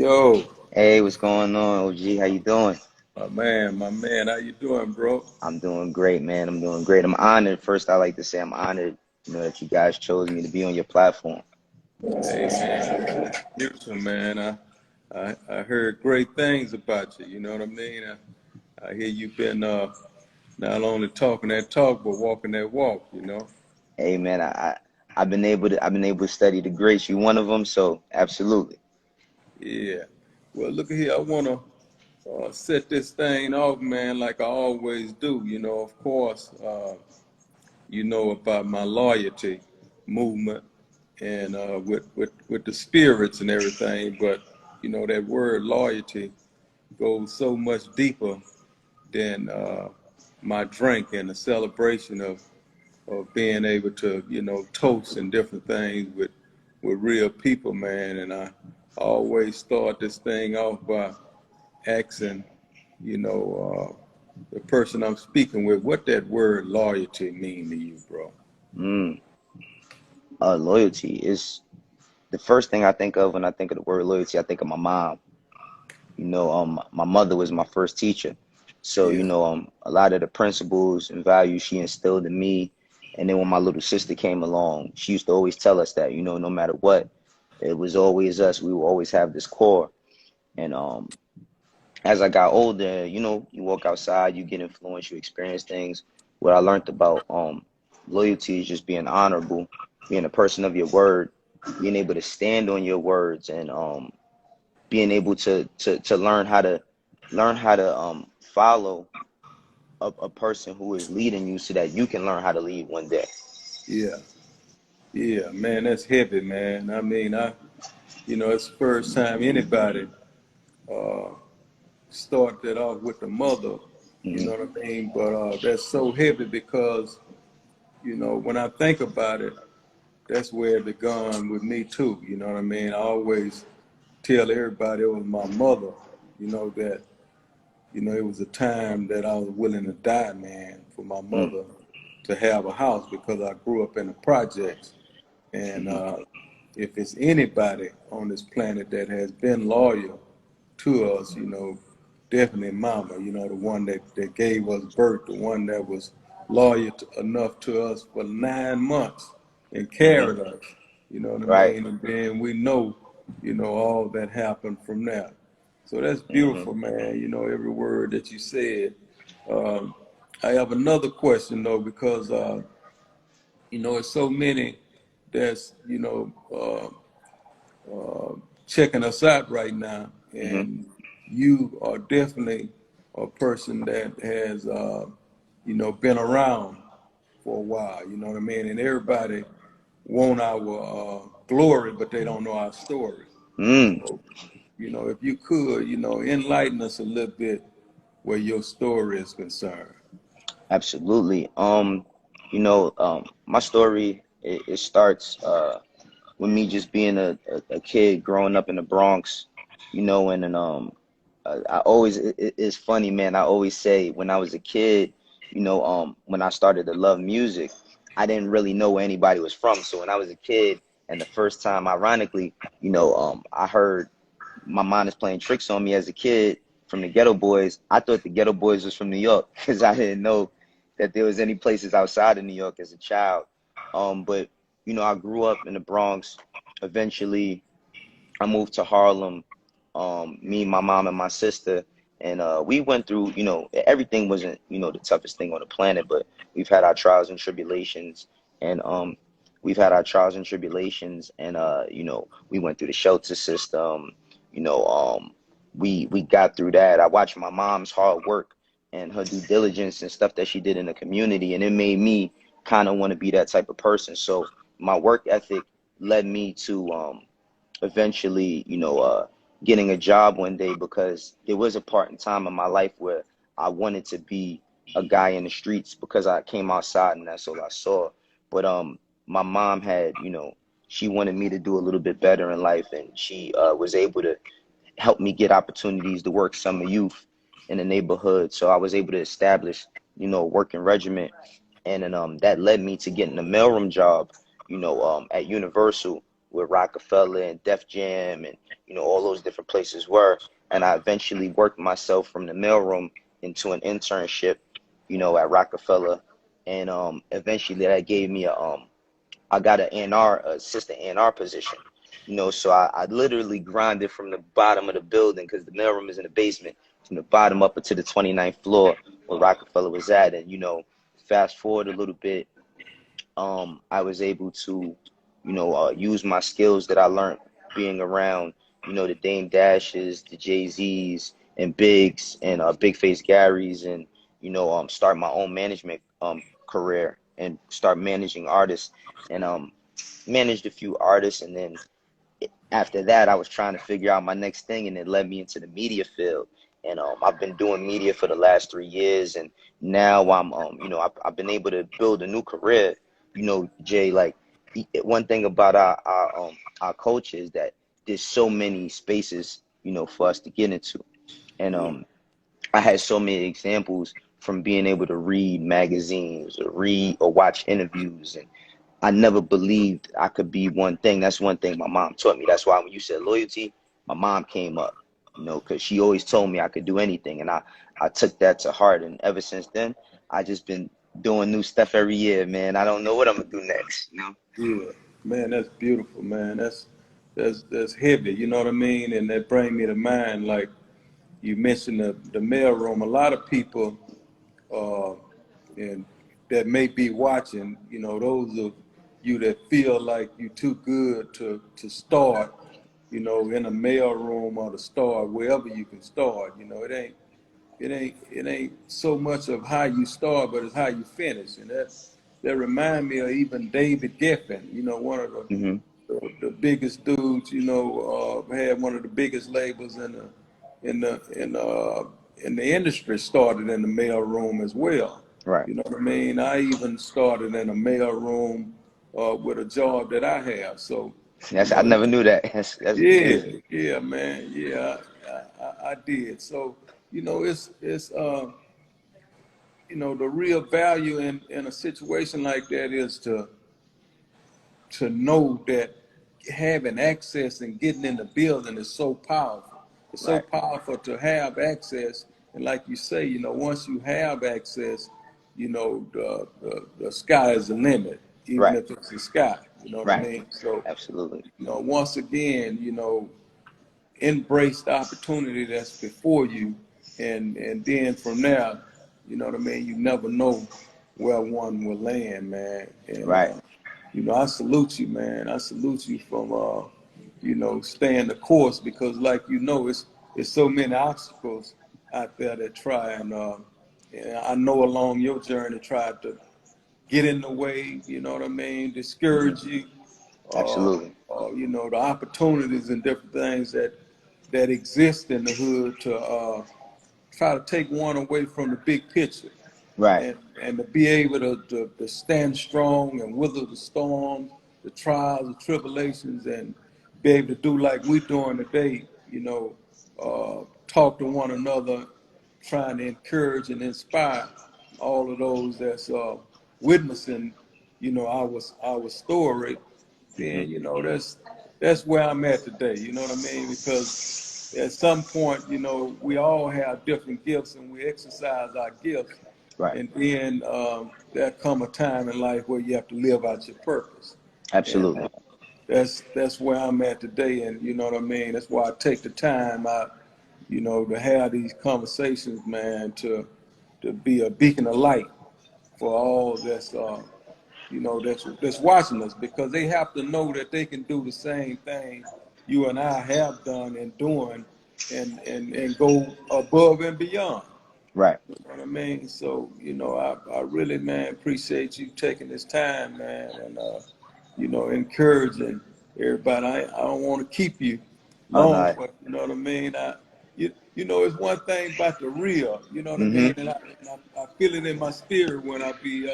Yo, Hey, what's going on, OG? How you doing? my man, how you doing, bro? I'm doing great, man. I'm doing great. I'm honored. First, I like to say I'm honored, that you guys chose me to be on your platform. Hey, man, beautiful, man. I heard great things about you. You know what I mean? I hear you've been not only talking that talk, but walking that walk. You know? Hey, man, I've been able to study the greats. You one of them, so absolutely. Yeah. Well, look at here. I wanna set this thing off, man, like I always do. You know, of course, you know about my loyalty movement and with the spirits and everything. But you know that word loyalty goes so much deeper than my drink and the celebration of being able to toast and different things with real people, man. And I always start this thing off by asking, the person I'm speaking with, what that word loyalty mean to you, bro? Mm. Loyalty is the first thing I think of when I think of the word loyalty. I think of my mom. My mother was my first teacher, so Yeah. a lot of the principles and values she instilled in me. And then when my little sister came along, she used to always tell us that, no matter what, it was always us. We will always have this core. And as I got older, you walk outside, you get influenced, you experience things. What I learned about loyalty is just being honorable, being a person of your word, being able to stand on your words, and being able to learn how to follow a person who is leading you so that you can learn how to lead one day. Yeah. Yeah, man, that's heavy, man. I mean, it's the first time anybody uh, started off with the mother, you know Hmm. what I mean? But that's so heavy because, when I think about it, that's where it begun with me too, you know what I mean? I always tell everybody it was my mother, that, it was a time that I was willing to die, man, for my Mm. mother to have a house because I grew up in the projects. And Hmm. if it's anybody on this planet that has been loyal to us, definitely mama, the one that gave us birth, the one that was loyal enough to us for 9 months and Hmm. carried us, you know what I Right. mean? And then we know, all that happened from there. So that's Hmm. beautiful, man, every word that you said. Um, I have another question though, because it's so many that's checking us out right now, Hmm. and you are definitely a person that has been around for a while. You know what I mean? And everybody want our glory, but they don't know our story. Mm. So if you could, enlighten us a little bit where your story is concerned. Absolutely. My story, it starts with me just being a kid growing up in the Bronx, and I always it's funny, man. I always say when I was a kid, when I started to love music, I didn't really know where anybody was from. So when I was a kid, and the first time, ironically, I heard my mom is playing tricks on me as a kid from the Ghetto Boys. I thought the Ghetto Boys was from New York because I didn't know that there was any places outside of New York as a child. But I grew up in the Bronx. Eventually, I moved to Harlem. Me, my mom, and my sister, and we went through. Everything wasn't the toughest thing on the planet, but we've had our trials and tribulations, and we went through the shelter system. You know, um, we got through that. I watched my mom's hard work and her due diligence and stuff that she did in the community, and it made me kind of want to be that type of person. So my work ethic led me to eventually, getting a job one day because there was a part in time in my life where I wanted to be a guy in the streets because I came outside and that's all I saw. But my mom had, she wanted me to do a little bit better in life, and she was able to help me get opportunities to work summer youth in the neighborhood. So I was able to establish, a working regiment, and then that led me to getting a mailroom job, at Universal, where Rockefeller and Def Jam and, you know, all those different places were. And I eventually worked myself from the mailroom into an internship, you know, at Rockefeller. And eventually that gave me I got an A&R, assistant A&R position. You know, so I literally grinded from the bottom of the building because the mailroom is in the basement, from the bottom up to the 29th floor where Rockefeller was at. And, you know, fast forward a little bit, I was able to, you know, use my skills that I learned being around, you know, the Dame Dashes, the Jay-Z's and Bigs and Big Face Gary's, and, you know, start my own management career and start managing artists, and managed a few artists. And then after that, I was trying to figure out my next thing, and it led me into the media field. And I've been doing media for the last 3 years, and now I'm, you know, I've been able to build a new career. You know, Jay, like one thing about our culture is that there's so many spaces, you know, for us to get into, and Yeah. I had so many examples from being able to read magazines or read or watch interviews, and I never believed I could be one thing. That's one thing my mom taught me. That's why when you said loyalty, my mom came up, you know, because she always told me I could do anything. And I took that to heart. And ever since then, I just been doing new stuff every year, man. I don't know what I'm going to do next, you know? Yeah, man, that's beautiful, man. That's heavy, you know what I mean? And that bring me to mind, like you mentioned the mailroom. A lot of people, uh, and that may be watching, you know, those of you that feel like you too good to start, you know, in a mailroom or to start wherever you can start. You know, it ain't so much of how you start, but it's how you finish. And that remind me of even David Geffen, you know, one of Hmm. the biggest dudes, you know, had one of the biggest labels in the in uh in the industry, started in the mail room as well. Right. You know what I mean? I even started in a mail room with a job that I have. So, you I know, never knew that. That's yeah, amazing. yeah, man, yeah, I did. So, you know, it's you know, the real value in a situation like that is to know that having access and getting in the building is so powerful. It's so Right. powerful to have access. And like you say, you know, once you have access, you know, the sky is the limit, even Right. if it's the sky, you know what I Right. mean? So, Absolutely. you know, once again, you know, embrace the opportunity that's before you. And then from there, you know what I mean? You never know where one will land, man. And, Right. you know, I salute you, man. I salute you from, you know, staying the course because, like you know, it's so many obstacles out there that try and I know along your journey tried to get in the way. You know what I mean? Hmm. Discourage you. Absolutely. You know, the opportunities and different things that exist in the hood to try to take one away from the big picture Right. and to be able to stand strong and weather the storms, the trials, the tribulations, and be able to do like we're doing today, you know, talk to one another, trying to encourage and inspire all of those that's witnessing, you know, our story. Hmm. Then, you know, that's where I'm at today. You know what I mean? Because at some point, you know, we all have different gifts and we exercise our gifts. Right. And then there come a time in life where you have to live out your purpose. And Absolutely. that's where I'm at today. And you know what I mean? That's why I take the time out, you know, to have these conversations, man, to be a beacon of light for all that's you know, that's watching us because they have to know that they can do the same thing you and I have done and doing and go above and beyond. Right. You know what I mean? So, you know, I really, man, appreciate you taking this time, man, and, you know, encouraging everybody. I don't want to keep you Oh long, no. but you know what I mean? You know, it's one thing about the real, you know what I Hmm. mean? And I feel it in my spirit when I be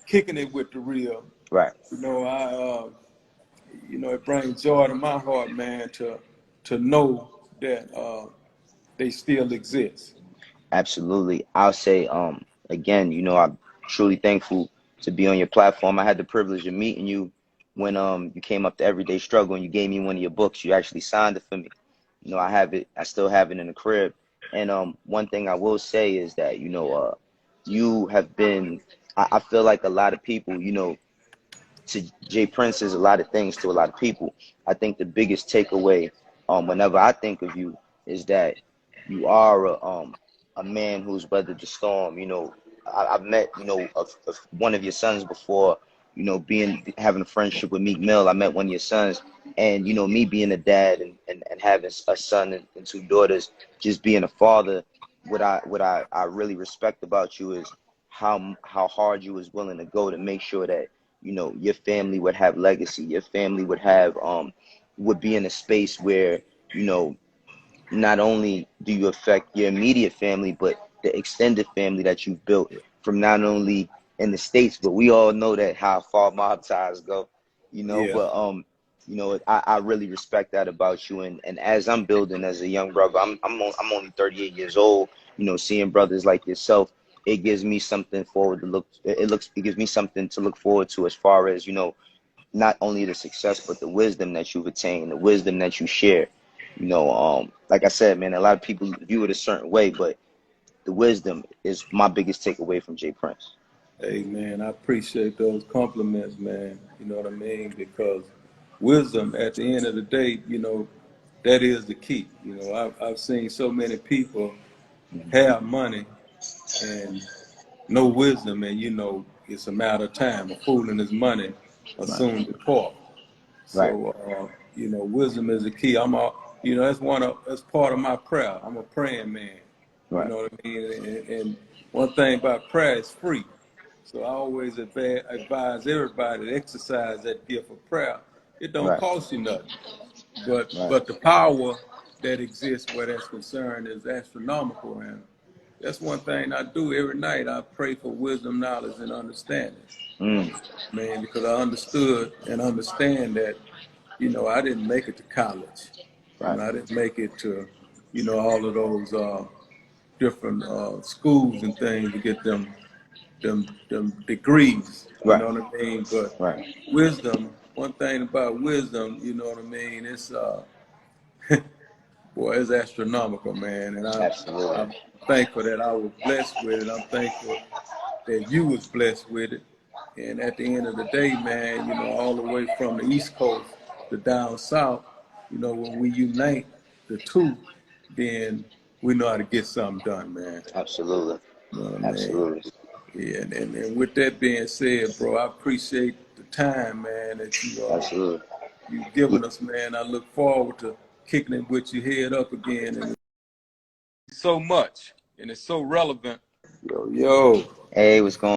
kicking it with the real. Right. You know, you know, it brings joy to my heart, man, to know that they still exist. Absolutely. I'll say, again, you know, I'm truly thankful to be on your platform. I had the privilege of meeting you, when you came up to Everyday Struggle and you gave me one of your books. You actually signed it for me. You know, I have it. I still have it in the crib. And one thing I will say is that you have been. I feel like a lot of people, to Jay Prince is a lot of things to a lot of people. I think the biggest takeaway, whenever I think of you, is that you are a man who's weathered the storm. I've met one of your sons before. Being having a friendship with Meek Mill, I met one of your sons, and me being a dad and having a son and two daughters, just being a father. What I really respect about you is how hard you was willing to go to make sure that your family would have legacy, your family would be in a space where you know not only do you affect your immediate family, but the extended family that you've built from not only in the States, but we all know that how far mob ties go, Yeah. but I really respect that about you. And as I'm building as a young brother, I'm only 38 years old, seeing brothers like yourself, it gives me something forward to look, it gives me something to look forward to as far as, not only the success, but the wisdom that you've attained, the wisdom that you share. Like I said, man, a lot of people view it a certain way, but the wisdom is my biggest takeaway from Jay Prince. Hey, man, I appreciate those compliments, man. You know what I mean? Because wisdom, at the end of the day, that is the key. I've seen so many people have money and no wisdom, and it's a matter of time. A fool and his money will Right, soon depart. right, So, wisdom is the key. That's part of my prayer. I'm a praying man. You right, know what I mean? And one thing about prayer is free. So I always advise everybody to exercise that gift of prayer. It don't right, cost you nothing, but right, but the power that exists where that's concerned is astronomical. And that's one thing I do every night. I pray for wisdom, knowledge, and understanding. mm, Man, because I understood and understand that, I didn't make it to college. right, I didn't make it to, all of those different schools and things to get them degrees. You right, know what I mean? But right. wisdom, one thing about wisdom, you know what I mean? It's boy, it's astronomical, man. And Absolutely. I'm thankful that I was blessed with it. I'm thankful that you was blessed with it. And at the end of the day, man, all the way from the East Coast to down south, when we unite the two, then we know how to get something done, man. Absolutely. You know what I mean? Absolutely. Yeah, and with that being said, bro, I appreciate the time, man, that Absolutely. you Yeah. given us, man. I look forward to kicking it with your head up again, and it's so much, and it's so relevant. Yo, yo. Hey, what's going